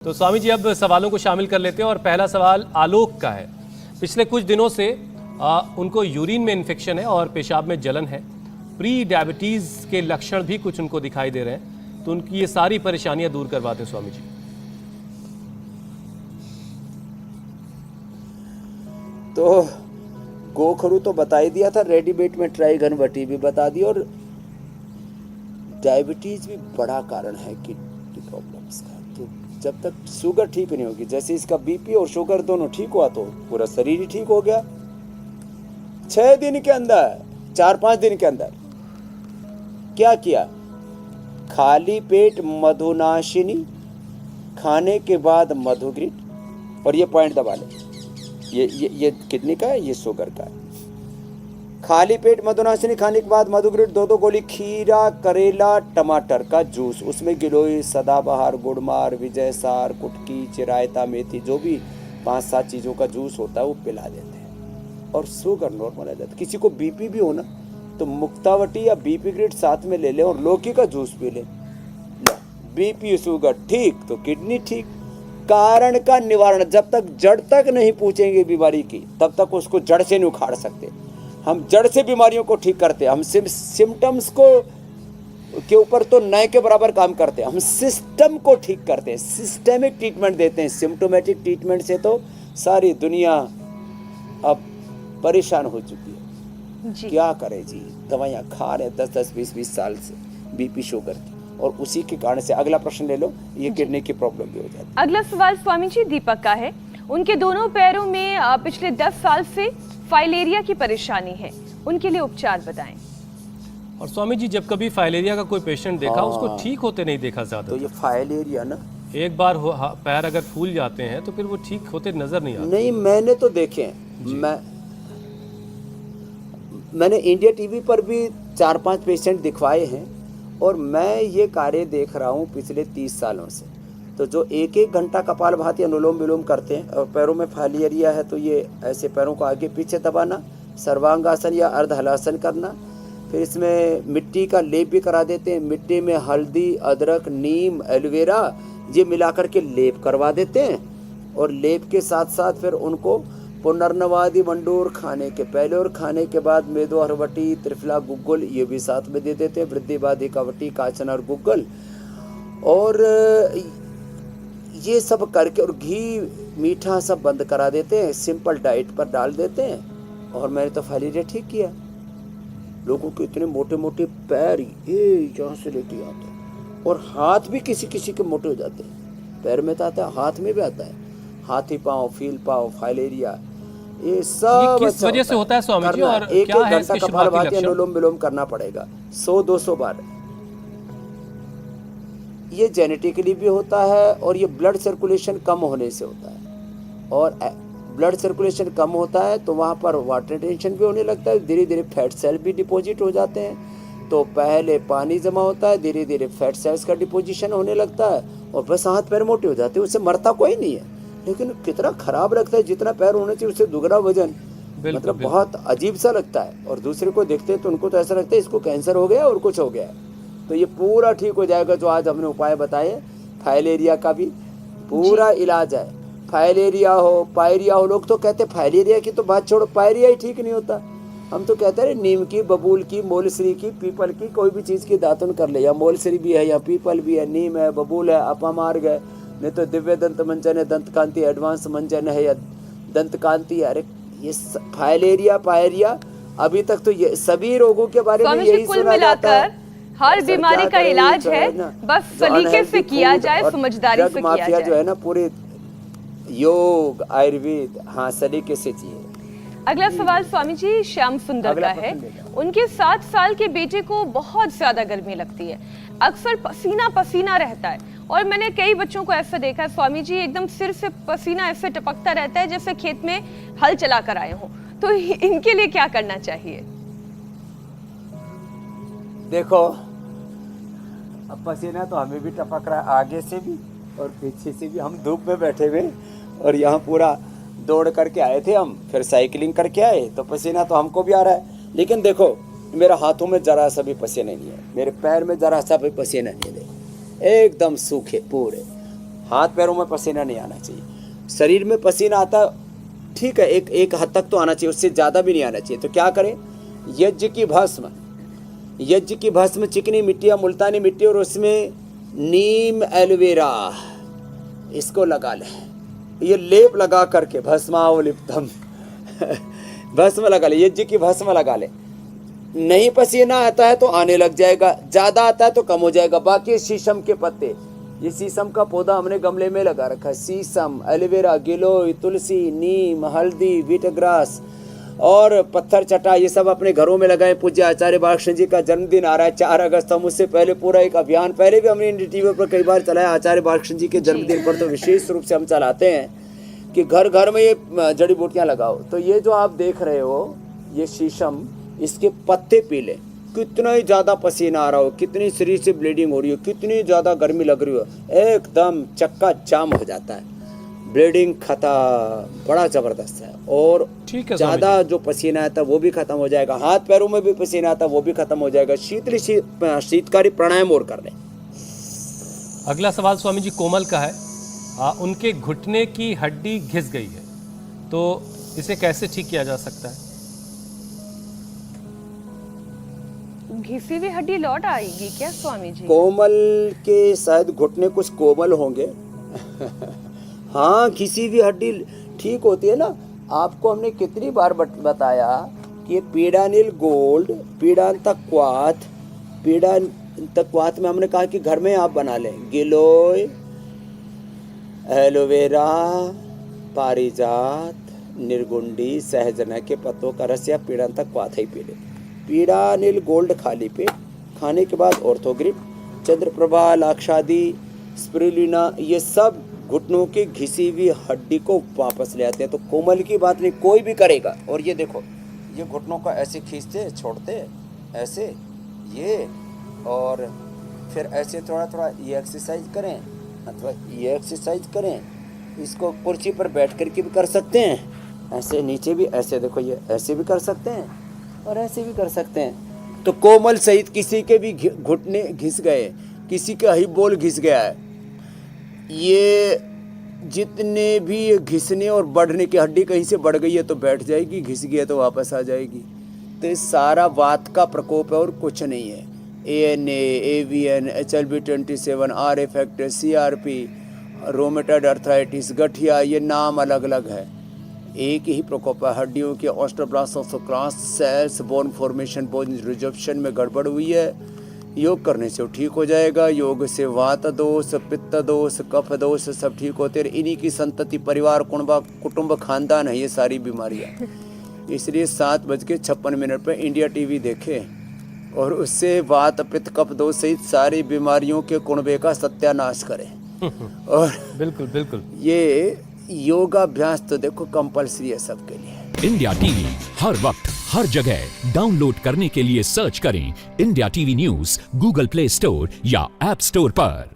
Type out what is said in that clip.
तो स्वामी जी अब सवालों को शामिल कर लेते हैं और पहला सवाल आलोक का है। पिछले कुछ दिनों से उनको यूरिन में इन्फेक्शन है और पेशाब में जलन है। प्री डायबिटीज़ के लक्षण भी कुछ उनको दिखाई दे रहे हैं, तो उनकी ये सारी परेशानियां दूर करवाते हैं स्वामी जी। तो गोखरू तो बता ही दिया था, रेडीमेड में ट्राइगनवटी भी बता दी, और डायबिटीज भी बड़ा कारण है किडनी प्रॉब्लम्स का। तो जब तक शुगर ठीक नहीं होगी, जैसे इसका बीपी और शुगर दोनों ठीक हुआ तो पूरा शरीर ही ठीक हो गया। 6 दिन के अंदर, 4-5 दिन के अंदर क्या किया? खाली पेट मधुनाशिनी खाने के बाद मधुग्रिट, और ये पॉइंट दबा ले, ये किडनी का है, ये शुगर का है। खाली पेट मधुनाशिनी खाने के बाद मधुग्रिट 2-2 गोली खीरा, करेला, टमाटर का जूस, उसमें गिलोय, सदाबहार, गुड़मार, विजय सार, कुटकी, चिरायता, मेथी, जो भी 5-7 चीज़ों का जूस होता है वो पिला देते हैं और शुगर नॉर्मल आ जाता है। किसी को बीपी भी हो ना तो मुक्तावटी या बीपी ग्रिट साथ में ले ले और लौकी का जूस पी ले, बीपी शुगर ठीक तो किडनी ठीक। कारण का निवारण, जब तक जड़ तक नहीं पूछेंगे बीमारी की तब तक उसको जड़ से नहीं उखाड़ सकते। हम जड़ से बीमारियों को ठीक करते हैं, हम सिम्टम्स को के ऊपर तो नए के बराबर काम करते हैं, हम सिस्टम को ठीक करते हैं, सिस्टेमिक ट्रीटमेंट देते हैं। सिम्टोमेटिक ट्रीटमेंट से तो सारी दुनिया अब परेशान हो चुकी है जी। क्या करें जी, दवाइयाँ खा रहे 10-10, 20-20 साल से बीपी शुगर की, और उसी के कारण से। अगला प्रश्न ले लो, ये किडनी की प्रॉब्लम भी हो जाती है। अगला सवाल स्वामी जी दीपक का है। उनके दोनों पैरों में पिछले 10 साल से फाइलेरिया की परेशानी है, उनके लिए उपचार बताएं। और स्वामी जी जब कभी फाइलेरिया का कोई पेशेंट देखा उसको ठीक होते नहीं देखा ज्यादा। तो ये फाइलेरिया ना, एक बार पैर अगर फूल जाते हैं तो फिर वो ठीक होते नजर नहीं आते। नहीं, मैंने तो देखे हैं, मैंने इंडिया टीवी पर भी 4-5 पेशेंट दिखवाए हैं, और मैं ये कार्य देख रहा हूँ पिछले 30 सालों से। तो जो 1-1 घंटा कपालभाति अनुलोम विलोम करते हैं, और पैरों में फाइलेरिया है तो ये ऐसे पैरों को आगे पीछे दबाना, सर्वांगासन या अर्धहलासन करना, फिर इसमें मिट्टी का लेप भी करा देते हैं। मिट्टी में हल्दी, अदरक, नीम, एलोवेरा ये मिलाकर के लेप करवा देते हैं, और लेप के साथ साथ फिर उनको पुनर्नवादी मंडूर खाने के पहले और खाने के बाद मेदो हरवटी, त्रिफला, गुग्गल ये भी साथ में दे देते हैं, वृद्धिवादी कावटी, काचन और गुग्गल, और ये सब करके, और घी मीठा सब बंद करा देते हैं, सिंपल डाइट पर डाल देते हैं। और मैंने तो फाइलेरिया ठीक किया। लोगों के इतने मोटे मोटे पैर, ये यहाँ से लेके यहाँ तक, और हाथ भी किसी किसी के मोटे हो जाते हैं। पैर में तो आता है, हाथ में भी आता है, हाथी पाँव, फील पाँव, फाइलेरिया, ये सब किस वजह से होता है स्वामी जी, और क्या है इसके शुरुआती लक्षण? अनुलोम विलोम करना पड़ेगा 100-200 बार। ये जेनेटिकली भी होता है, और ये ब्लड सर्कुलेशन कम होने से होता है, और ब्लड सर्कुलेशन कम होता है तो वहाँ पर वाटर टेंशन भी होने लगता है, धीरे धीरे फैट सेल भी डिपॉजिट हो जाते हैं। तो पहले पानी जमा होता है, धीरे धीरे फैट सेल्स का डिपोजिशन होने लगता है, और बस हाथ पैर मोटे हो जाते हैं। उससे मरता कोई नहीं है, लेकिन कितना खराब लगता है, जितना पैर होना चाहिए उससे दुगना वजन, मतलब बहुत अजीब सा लगता है। और दूसरे को देखते हैं तो उनको तो ऐसा लगता है इसको कैंसर हो गया और कुछ हो गया। तो ये पूरा ठीक हो जाएगा जो आज हमने उपाय बताए। फाइलेरिया का भी पूरा इलाज है। फाइलेरिया हो, पायरिया हो, लोग तो कहते हैं फाइलेरिया की तो बात छोड़ो, पायरिया ही ठीक नहीं होता। हम तो कहते हैं नीम की, बबूल की, मोलसरी की, पीपल की, कोई भी चीज़ की दातुन कर ले। या मोलसरी भी है, या पीपल भी है, नीम है, बबूल है, अपामार्ग है, नहीं तो दिव्य दंत मंजन है, दंत कांति एडवांस मंजन है, या दंत कांति। अरे ये फाइलेरिया, पायरिया, अभी तक तो ये सभी रोगों के बारे में यही सुना जाता है। हर बीमारी का इलाज है, बस सलीके से किया जाए, समझदारी से किया जाए। जो है ना, पूरे योग, आयुर्वेद, हाँ, सलीके से चाहिए। अगला सवाल स्वामी जी श्याम सुंदर का है। उनके 7 साल के बेटे को बहुत ज्यादा गर्मी लगती है, अक्सर पसीना पसीना रहता है, और मैंने कई बच्चों को ऐसा देखा है स्वामी जी, एकदम सिर से पसीना ऐसे टपकता रहता है जैसे खेत में हल चला कर आए हों। तो इनके लिए क्या करना चाहिए? देखो, अब पसीना तो हमें भी टपक रहा है, आगे से भी और पीछे से भी। हम धूप में बैठे हुए, और यहाँ पूरा दौड़ करके आए थे हम, फिर साइकिलिंग करके आए, तो पसीना तो हमको भी आ रहा है। लेकिन देखो, मेरा हाथों में जरा सा भी पसीना नहीं है, मेरे पैर में जरा सा भी पसीना नहीं है, एकदम सूखे पूरे। हाथ पैरों में पसीना नहीं आना चाहिए। शरीर में पसीना आता ठीक है, एक हद तक तो आना चाहिए, उससे ज़्यादा भी नहीं आना चाहिए। तो क्या करें, यज्ञ की भस्म चिकनी मिट्टी या मुल्तानी मिट्टी और उसमें नीम एलोवेरा इसको लगा लें। ये लेप लगा करके भस्मावलिप्तम भस्म लगा ले, यज्ञ की भस्म लगा ले। नहीं पसीना आता है तो आने लग जाएगा, ज़्यादा आता है तो कम हो जाएगा। बाकी शीशम के पत्ते, ये शीशम का पौधा हमने गमले में लगा रखा है। शीशम, एलोवेरा, गिलोय, तुलसी, नीम, हल्दी, वीटग्रास और पत्थर चटा, ये सब अपने घरों में लगाएं। पूज्य आचार्य बालकृष्ण जी का जन्मदिन आ रहा है 4 अगस्त। हम उससे पहले पूरा एक अभियान पहले भी हमने इंडिया टीवी पर कई बार चलाया। आचार्य बालकृष्ण जी के जन्मदिन पर तो विशेष रूप से हम चलाते हैं कि घर घर में ये जड़ी बूटियाँ लगाओ। तो ये जो आप देख रहे हो ये शीशम, इसके पत्ते पी लें। कितना ही ज़्यादा पसीना आ रहा हो, कितनी शरीर से ब्लीडिंग हो रही हो, कितनी ज़्यादा गर्मी लग रही हो, एकदम चक्का जाम हो जाता है, ब्लीडिंग खत्म, बड़ा ज़बरदस्त है। और ठीक है, ज़्यादा जो पसीना आता है वो भी खत्म हो जाएगा, हाथ पैरों में भी पसीना आता है वो भी खत्म हो जाएगा। शीतकारी प्राणायाम और कर लें। अगला सवाल स्वामी जी कोमल का है। उनके घुटने की हड्डी घिस गई है, तो इसे कैसे ठीक किया जा सकता है? घिसी हुई हड्डी लौट आएगी क्या स्वामी जी? कोमल के शायद घुटने कुछ कोमल होंगे हाँ, घिसी हुई हड्डी ठीक होती है ना। आपको हमने कितनी बार बताया कि पीडानिल गोल्ड, पीडांतक्वाथ में हमने कहा कि घर में आप बना लें। गिलोय, एलोवेरा, पारिजात, निर्गुंडी, सहजना के पत्तों का रस या पीडांतक्वाथ ही पी लें। पीडानिल गोल्ड खाली पेट, खाने के बाद ऑर्थोग्रिप, चंद्रप्रभा, लाक्षादी, स्पिरुलिना, ये सब घुटनों की घिसी हुई हड्डी को वापस ले आते हैं। तो कोमल की बात नहीं, कोई भी करेगा। और ये देखो, ये घुटनों का ऐसे खींचते छोड़ते ऐसे ये, और फिर ऐसे थोड़ा थोड़ा ये एक्सरसाइज करें अथवा ये एक्सरसाइज करें। इसको कुर्सी पर बैठ कर के भी कर सकते हैं, ऐसे नीचे भी, ऐसे देखो ये ऐसे भी कर सकते हैं और ऐसे भी कर सकते हैं। तो कोमल सहित किसी के भी घुटने घिस गए, किसी का हिप बोल घिस गया है, ये जितने भी घिसने और बढ़ने की हड्डी कहीं से बढ़ गई है तो बैठ जाएगी, घिस गई है तो वापस आ जाएगी। तो ये सारा वात का प्रकोप है और कुछ नहीं है। ANA, AVN, HLB27, R effect, CRP, rheumatoid arthritis, गठिया, ये नाम अलग अलग है, एक ही प्रकोप है। हड्डियों के osteoblast cells, bone formation, bone resorption में गड़बड़ हुई है। योग करने से वो ठीक हो जाएगा। योग से वात दोष, पित्त दोष, कफ दोष सब ठीक होते हैं। इन्हीं की संतति, परिवार, कुटुंब, खानदान है ये सारी बीमारियाँ। इसलिए 7:56 पर इंडिया टीवी देखें और उससे वात, पित्त, कफ दोष सहित सारी बीमारियों के कुनबे का सत्यानाश करें। और बिल्कुल बिल्कुल, ये योगाभ्यास तो देखो कंपलसरी है सबके लिए। इंडिया टीवी हर वक्त हर जगह डाउनलोड करने के लिए सर्च करें India TV news Google play store या ऐप स्टोर पर।